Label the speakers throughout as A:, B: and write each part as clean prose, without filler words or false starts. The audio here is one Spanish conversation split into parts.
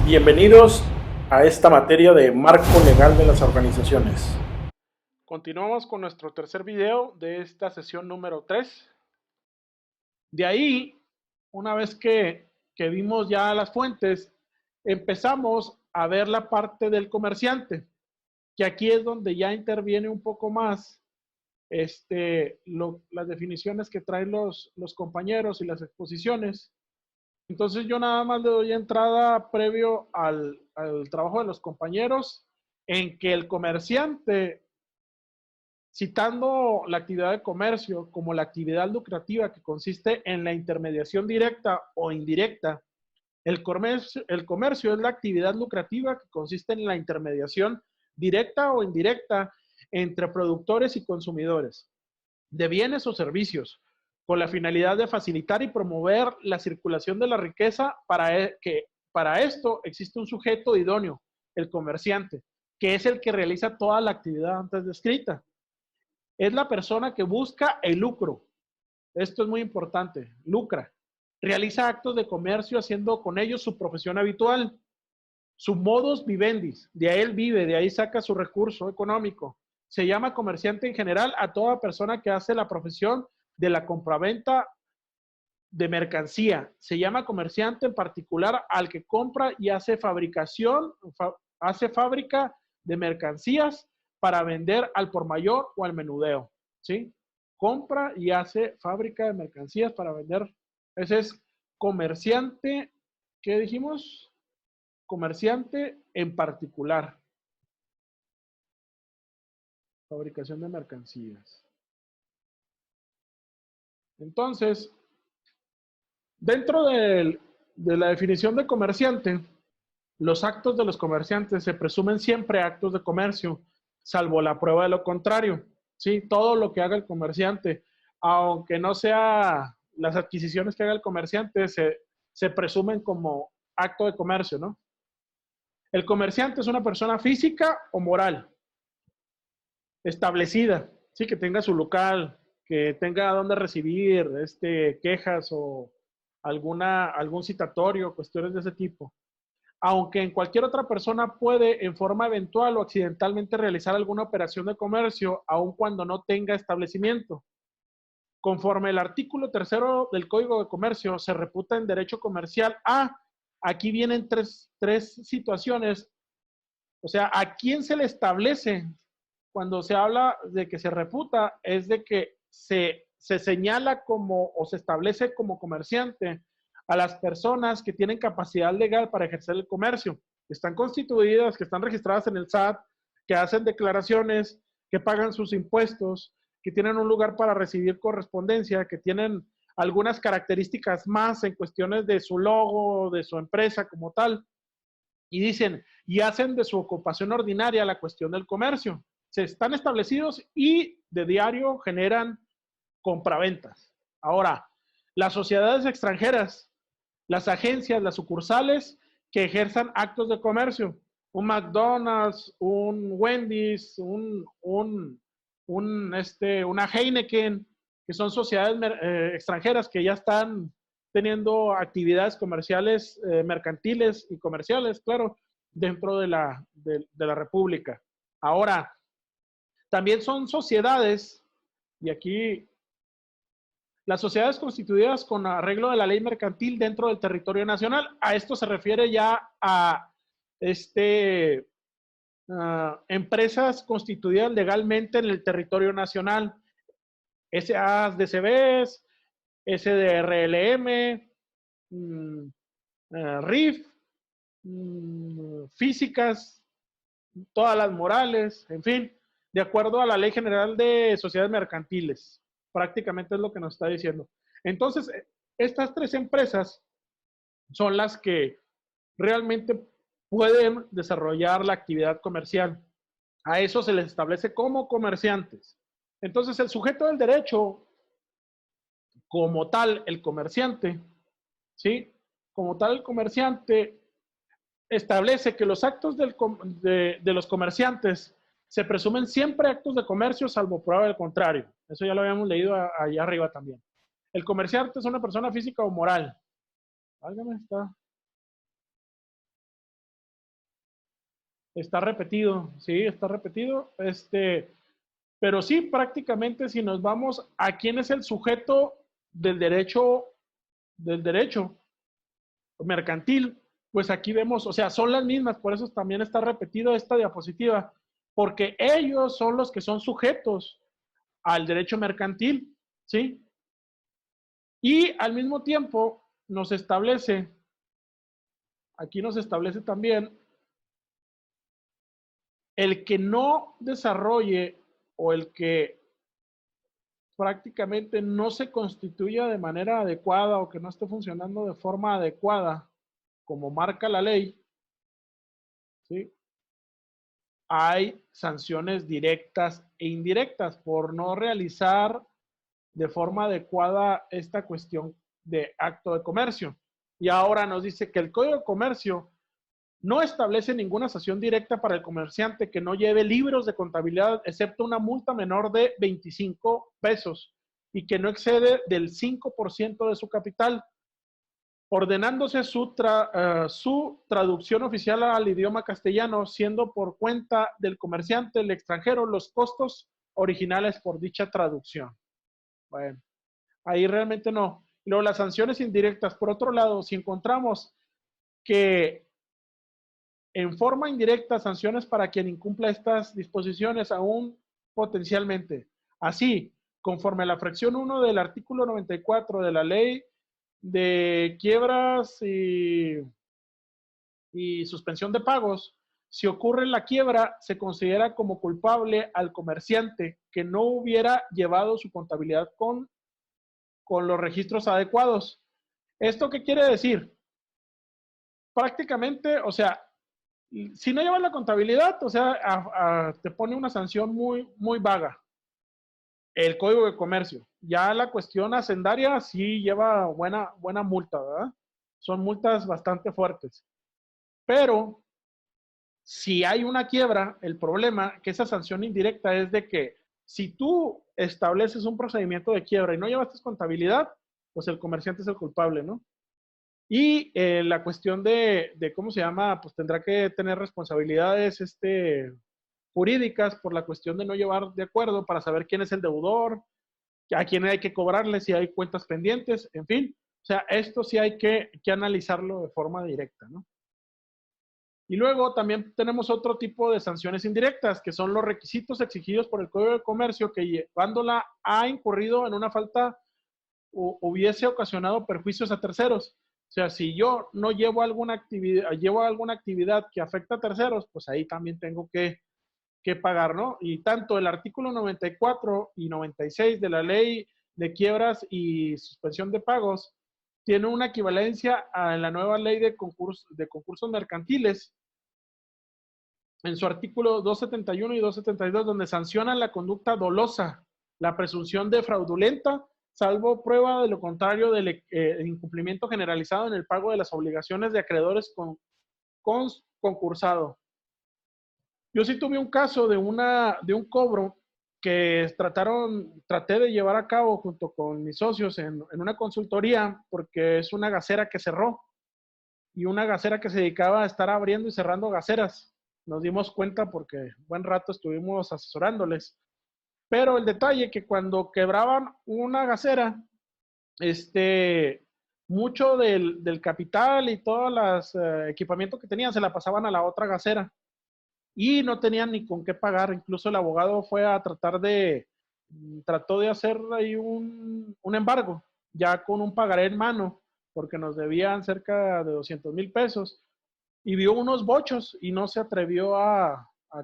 A: Bienvenidos a esta materia de marco legal de las organizaciones.
B: Continuamos con nuestro tercer video de esta sesión número 3. De ahí, una vez que vimos ya las fuentes, empezamos a ver la parte del comerciante, que aquí es donde ya interviene un poco más las definiciones que traen los compañeros y las exposiciones. Entonces yo nada más le doy entrada previo al trabajo de los compañeros en que el comerciante, citando la actividad de comercio como la actividad lucrativa que consiste en la intermediación directa o indirecta. El comercio es la actividad lucrativa que consiste en la intermediación directa o indirecta entre productores y consumidores de bienes o servicios, con la finalidad de facilitar y promover la circulación de la riqueza. Para esto existe un sujeto idóneo, el comerciante, que es el que realiza toda la actividad antes descrita. Es la persona que busca el lucro. Esto es muy importante, lucra. Realiza actos de comercio haciendo con ellos su profesión habitual, su modus vivendi. De ahí él vive, de ahí saca su recurso económico. Se llama comerciante en general a toda persona que hace la profesión de la compraventa de mercancía. Se llama comerciante en particular al que compra y hace hace fábrica de mercancías para vender al por mayor o al menudeo, ¿sí? Compra y hace fábrica de mercancías para vender. Ese es comerciante, ¿qué dijimos? Comerciante en particular. Fabricación de mercancías. Entonces, dentro de la definición de comerciante, los actos de los comerciantes se presumen siempre actos de comercio, salvo la prueba de lo contrario. ¿Sí? Todo lo que haga el comerciante, aunque no sea las adquisiciones que haga el comerciante, se presumen como acto de comercio, ¿no? El comerciante es una persona física o moral, establecida, ¿sí? Que tenga su local, que tenga donde recibir quejas o algún citatorio, cuestiones de ese tipo. Aunque en cualquier otra persona puede en forma eventual o accidentalmente realizar alguna operación de comercio, aun cuando no tenga establecimiento. Conforme el artículo 3 del Código de Comercio se reputa en derecho comercial aquí vienen tres situaciones. O sea, ¿a quién se le establece? Cuando se habla de que se reputa, es de que se señala como o se establece como comerciante a las personas que tienen capacidad legal para ejercer el comercio, que están constituidas, que están registradas en el SAT, que hacen declaraciones, que pagan sus impuestos, que tienen un lugar para recibir correspondencia, que tienen algunas características más en cuestiones de su logo, de su empresa como tal. Y dicen, y hacen de su ocupación ordinaria la cuestión del comercio. Se están establecidos y de diario generan compraventas. Ahora, las sociedades extranjeras, las agencias, las sucursales que ejerzan actos de comercio, un McDonald's, un Wendy's, una Heineken, que son sociedades extranjeras que ya están teniendo actividades comerciales, mercantiles y comerciales, claro, dentro de la República. Ahora, también son sociedades, y aquí las sociedades constituidas con arreglo de la ley mercantil dentro del territorio nacional. A esto se refiere ya a empresas constituidas legalmente en el territorio nacional. SADCBs, SDRLM, RIF, físicas, todas las morales, en fin, de acuerdo a la Ley General de Sociedades Mercantiles. Prácticamente es lo que nos está diciendo. Entonces, estas tres empresas son las que realmente pueden desarrollar la actividad comercial. A eso se les establece como comerciantes. Entonces, el sujeto del derecho, como tal, el comerciante, ¿sí? Como tal, el comerciante establece que los actos de los comerciantes se presumen siempre actos de comercio, salvo prueba del contrario. Eso ya lo habíamos leído allá arriba también. El comerciante es una persona física o moral. Válgame, está. Está repetido, sí, está repetido. Pero sí, prácticamente si nos vamos a quién es el sujeto del derecho mercantil, pues aquí vemos, o sea, son las mismas, por eso también está repetido esta diapositiva, porque ellos son los que son sujetos al derecho mercantil, ¿sí? Y al mismo tiempo nos establece, aquí nos establece también, el que no desarrolle o el que prácticamente no se constituya de manera adecuada o que no esté funcionando de forma adecuada, como marca la ley, ¿sí? Hay sanciones directas e indirectas por no realizar de forma adecuada esta cuestión de acto de comercio. Y ahora nos dice que el Código de Comercio no establece ninguna sanción directa para el comerciante que no lleve libros de contabilidad, excepto una multa menor de 25 pesos y que no excede del 5% de su capital, ordenándose su traducción oficial al idioma castellano, siendo por cuenta del comerciante el extranjero los costos originales por dicha traducción. Bueno, ahí realmente no. Y luego las sanciones indirectas, por otro lado, si encontramos que en forma indirecta sanciones para quien incumpla estas disposiciones aún potencialmente. Así, conforme a la fracción 1 del artículo 94 de la ley de quiebras y suspensión de pagos, si ocurre la quiebra, se considera como culpable al comerciante que no hubiera llevado su contabilidad con los registros adecuados. ¿Esto qué quiere decir? Prácticamente, o sea, si no llevas la contabilidad, o sea, te pone una sanción muy, muy vaga. El Código de Comercio. Ya la cuestión hacendaria sí lleva buena multa, ¿verdad? Son multas bastante fuertes. Pero si hay una quiebra, el problema que esa sanción indirecta es de que si tú estableces un procedimiento de quiebra y no llevaste contabilidad, pues el comerciante es el culpable, ¿no? Y la cuestión ¿cómo se llama? Pues tendrá que tener responsabilidades jurídicas por la cuestión de no llevar de acuerdo para saber quién es el deudor, a quién hay que cobrarle, si hay cuentas pendientes, en fin. O sea, esto sí hay que analizarlo de forma directa, ¿no? Y luego también tenemos otro tipo de sanciones indirectas, que son los requisitos exigidos por el Código de Comercio que llevándola ha incurrido en una falta hubiese ocasionado perjuicios a terceros. O sea, si yo no llevo alguna actividad que afecta a terceros, pues ahí también tengo que pagar, ¿no? Y tanto el artículo 94 y 96 de la ley de quiebras y suspensión de pagos tiene una equivalencia a la nueva ley de concursos mercantiles en su artículo 271 y 272, donde sancionan la conducta dolosa, la presunción de fraudulenta, salvo prueba de lo contrario del incumplimiento generalizado en el pago de las obligaciones de acreedores con concursado. Yo sí tuve un caso de un cobro que traté de llevar a cabo junto con mis socios en una consultoría, porque es una gasera que cerró y una gasera que se dedicaba a estar abriendo y cerrando gaseras. Nos dimos cuenta porque buen rato estuvimos asesorándoles. Pero el detalle que cuando quebraban una gasera, mucho del capital y todo los equipamientos que tenían se la pasaban a la otra gasera y no tenían ni con qué pagar. Incluso el abogado fue a trató de hacer ahí un embargo, ya con un pagaré en mano, porque nos debían cerca de 200,000 pesos, y vio unos bochos y no se atrevió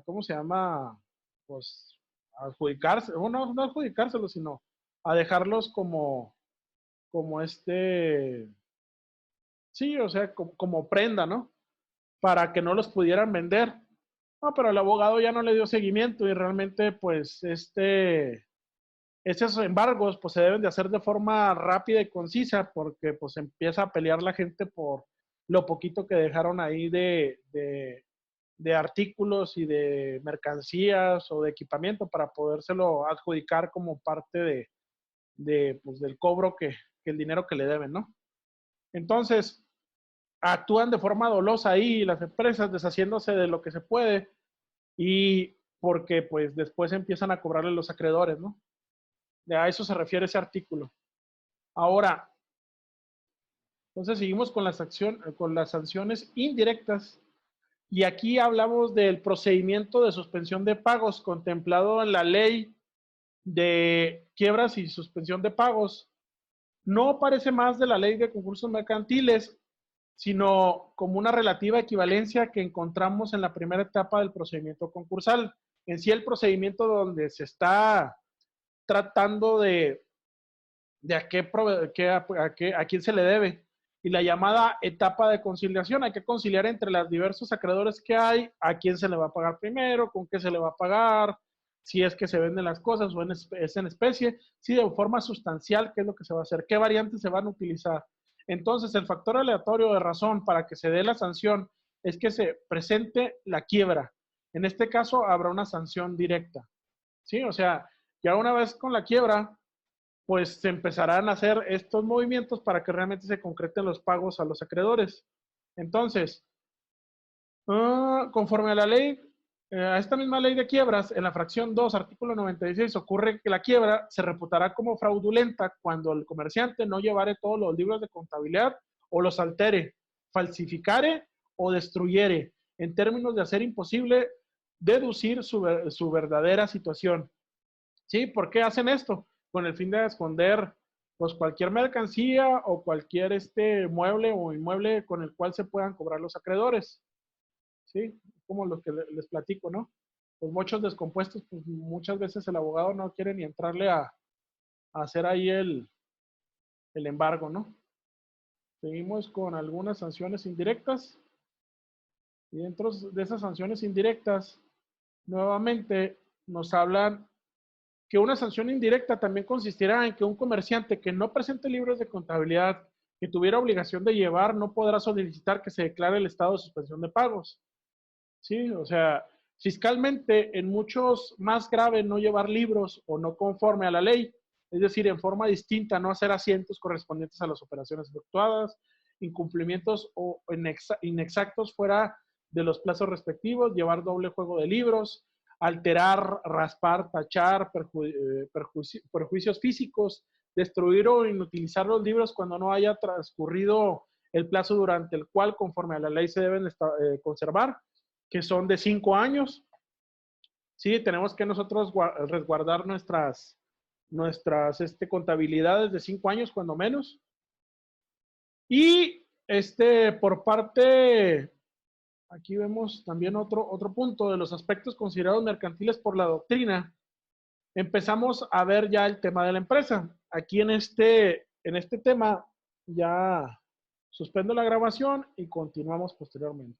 B: ¿cómo se llama? Pues a adjudicarse, bueno, no adjudicárselo, sino a dejarlos como sí, o sea, como prenda, ¿no? Para que no los pudieran vender. No, pero el abogado ya no le dio seguimiento y realmente, pues, esos embargos, pues, se deben de hacer de forma rápida y concisa porque, pues, empieza a pelear la gente por lo poquito que dejaron ahí de artículos y de mercancías o de equipamiento para podérselo adjudicar como parte pues, del cobro que el dinero que le deben, ¿no? Entonces, actúan de forma dolosa ahí las empresas, deshaciéndose de lo que se puede y porque pues después empiezan a cobrarle los acreedores, ¿no? A eso se refiere ese artículo. Ahora, entonces seguimos con las sanciones indirectas y aquí hablamos del procedimiento de suspensión de pagos contemplado en la ley de quiebras y suspensión de pagos. No parece más de la ley de concursos mercantiles, sino como una relativa equivalencia que encontramos en la primera etapa del procedimiento concursal. En sí, el procedimiento donde se está tratando de a quién se le debe. Y la llamada etapa de conciliación, hay que conciliar entre los diversos acreedores que hay, a quién se le va a pagar primero, con qué se le va a pagar, si es que se venden las cosas o es en especie, si de forma sustancial, qué es lo que se va a hacer, qué variantes se van a utilizar. Entonces, el factor aleatorio de razón para que se dé la sanción es que se presente la quiebra. En este caso, habrá una sanción directa. ¿Sí? O sea, ya una vez con la quiebra, pues se empezarán a hacer estos movimientos para que realmente se concreten los pagos a los acreedores. Entonces, conforme a la ley, a esta misma ley de quiebras, en la fracción 2, artículo 96, ocurre que la quiebra se reputará como fraudulenta cuando el comerciante no llevare todos los libros de contabilidad o los altere, falsificare o destruyere, en términos de hacer imposible deducir su verdadera situación. ¿Sí? ¿Por qué hacen esto? Con el fin de esconder pues cualquier mercancía o cualquier mueble o inmueble con el cual se puedan cobrar los acreedores. ¿Sí? Como lo que les platico, ¿no? Pues muchos descompuestos, pues muchas veces el abogado no quiere ni entrarle a hacer ahí el embargo, ¿no? Seguimos con algunas sanciones indirectas. Y dentro de esas sanciones indirectas, nuevamente nos hablan que una sanción indirecta también consistirá en que un comerciante que no presente libros de contabilidad que tuviera obligación de llevar no podrá solicitar que se declare el estado de suspensión de pagos. Sí, o sea, fiscalmente en muchos más grave no llevar libros o no conforme a la ley, es decir, en forma distinta, no hacer asientos correspondientes a las operaciones efectuadas, incumplimientos o inexactos fuera de los plazos respectivos, llevar doble juego de libros, alterar, raspar, tachar, perjuicios físicos, destruir o inutilizar los libros cuando no haya transcurrido el plazo durante el cual, conforme a la ley, se deben conservar, que son de 5 años. Sí, tenemos que nosotros resguardar nuestras contabilidades de 5 años, cuando menos. Y por parte, aquí vemos también otro punto de los aspectos considerados mercantiles por la doctrina. Empezamos a ver ya el tema de la empresa. Aquí en este tema ya suspendo la grabación y continuamos posteriormente.